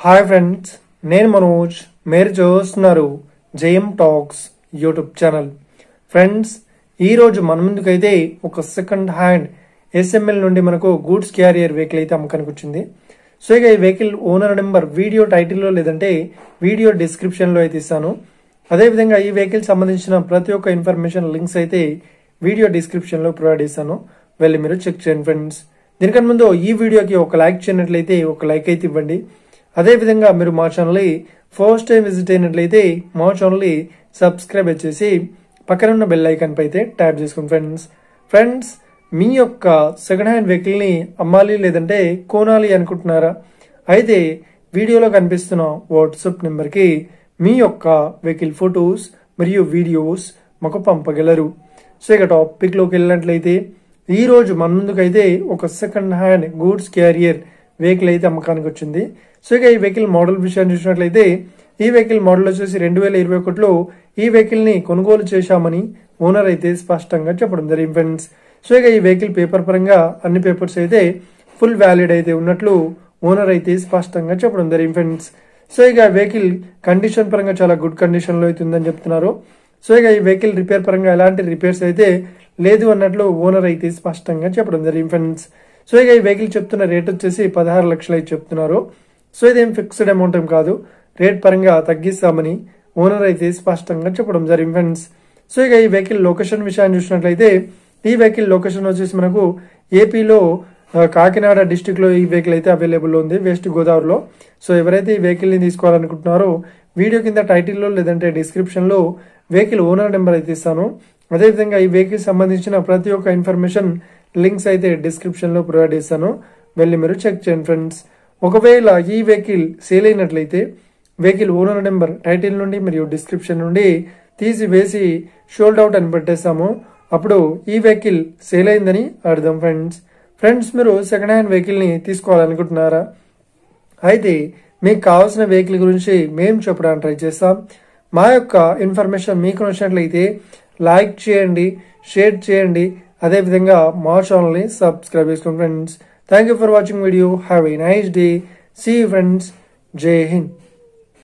Hi friends, నేను మనోజ్. మీరు చూస్తున్నారు JM talks YouTube channel. Friends, ఈరోజు మన ముందుకైతే ఒక సెకండ్ హ్యాండ్ ఎస్ఎంఎల్ నుండి మనకు గూడ్స్ క్యారియర్ వెహికల్ అయితే అమ్మకానికి వచ్చింది. సో ఇక ఈ వెహికల్ ఓనర్ నెంబర్ వీడియో టైటిల్లో లేదంటే వీడియో డిస్క్రిప్షన్లో అయితే ఇస్తాను. అదేవిధంగా ఈ వెహికల్ సంబంధించిన ప్రతి ఒక్క ఇన్ఫర్మేషన్ లింక్స్ అయితే వీడియో డిస్క్రిప్షన్లో ప్రొవైడ్ చేస్తాను, వెళ్ళి మీరు చెక్ చేయండి. ఫ్రెండ్స్, దీనికన్నా ముందు ఈ వీడియోకి ఒక లైక్ చేయనట్లయితే ఒక లైక్ అయితే ఇవ్వండి. అదేవిధంగా మీరు మా ఛానల్ని ఫస్ట్ టైం విజిట్ అయినట్లయితే మా ఛానల్ని సబ్స్క్రైబ్ చేసి పక్కన ఉన్న బెల్ ఐకాన్ పై అయితే ట్యాప్ చేసుకోండి. ఫ్రెండ్స్, మీ యొక్క సెకండ్ హ్యాండ్ వెహికల్ని అమ్మాలి లేదంటే కొనాలి అనుకుంటున్నారా? అయితే వీడియోలో కనిపిస్తున్న వాట్సాప్ నెంబర్కి మీ యొక్క వెహికల్ ఫొటోస్ మరియు వీడియోస్ మాకు పంపగలరు. సో ఇక టాపిక్లోకి వెళ్ళినట్లయితే ఈరోజు మన ముందుకైతే ఒక second hand goods carrier vehicle అయితే అమ్మకానికి వచ్చింది. సో ఇక ఈ వెహికల్ మోడల్ విషయాన్ని చూసినట్లయితే ఈ వెహికల్ మోడల్ వచ్చేసి 2021లో ఈ వెహికల్ ని కొనుగోలు చేశామని ఓనర్ అయితే స్పష్టంగా చెప్పడం జరిగింది. ఫ్రెండ్స్, సో ఇక ఈ వెహికల్ పేపర్ పరంగా అన్ని పేపర్స్ అయితే ఫుల్ వ్యాలిడ్ అయితే ఉన్నట్లు ఓనర్ అయితే స్పష్టంగా చెప్పడం జరిగింది. ఫ్రెండ్స్, సో ఇక వెహికల్ కండిషన్ పరంగా చాలా గుడ్ కండిషన్ లో అయితే ఉందని చెప్తున్నారు. సో ఇక ఈ వెహికల్ రిపేర్ పరంగా ఎలాంటి రిపేర్స్ అయితే లేదు అన్నట్లు ఓనర్ అయితే స్పష్టంగా చెప్పడం జరిగింది. ఫ్రెండ్స్, సో ఇక ఈ వెహికల్ చెప్తున్న రేట్ వచ్చేసి 16 లక్షలు అయితే చెప్తున్నారు. సో ఇదేం ఫిక్స్డ్ అమౌంట్ ఏం కాదు, రేట్ పరంగా తగ్గిస్తామని ఓనర్ అయితే స్పష్టంగా చెప్పడం జరిగింది. ఫ్రెండ్స్, సో ఇక ఈ వెహికల్ లొకేషన్ విషయాన్ని చూసినట్లయితే ఈ వెహికల్ లొకేషన్ వచ్చేసి మనకు ఏపీలో కాకినాడ డిస్టిక్ లో ఈ వెహికల్ అయితే అవైలబుల్ ఉంది, వెస్ట్ గోదావరిలో. సో ఎవరైతే ఈ వెహికల్ ని తీసుకోవాలనుకుంటున్నారో వీడియో కింద టైటిల్లో లేదంటే డిస్క్రిప్షన్ లో వెహికల్ ఓనర్ నెంబర్ అయితే ఇస్తాను. అదేవిధంగా ఈ వెహికల్ సంబంధించిన ప్రతి ఒక్క ఇన్ఫర్మేషన్ లింక్స్ అయితే డిస్క్రిప్షన్ లో ప్రొవైడ్ చేస్తాను, వెళ్ళి మీరు చెక్ చేయండి. ఫ్రెండ్స్, ఒకవేళ ఈ వెహికల్ సేల్ అయినట్లయితే వెహికల్ ఓనర్ నెంబర్ టైటిల్ నుండి మరియు డిస్క్రిప్షన్ నుండి తీసివేసి షోల్డ్ అవుట్ అని పెట్టేస్తాము, అప్పుడు ఈ వెహికల్ సేల్ అయిందని అర్థం. ఫ్రెండ్స్, మీరు సెకండ్ హ్యాండ్ వెహికల్ ని తీసుకోవాలనుకుంటున్నారా? అయితే మీకు కావాల్సిన వెహికల్ గురించి మేము చెప్పడానికి ట్రై చేస్తాం. మా యొక్క ఇన్ఫర్మేషన్ మీకు నచ్చినట్లయితే లైక్ చేయండి, షేర్ చేయండి, అదేవిధంగా మా ఛానల్ని సబ్స్క్రైబ్ చేసుకోండి. Friends, thank you for watching video. Have a nice day. See you friends. Jai Hind.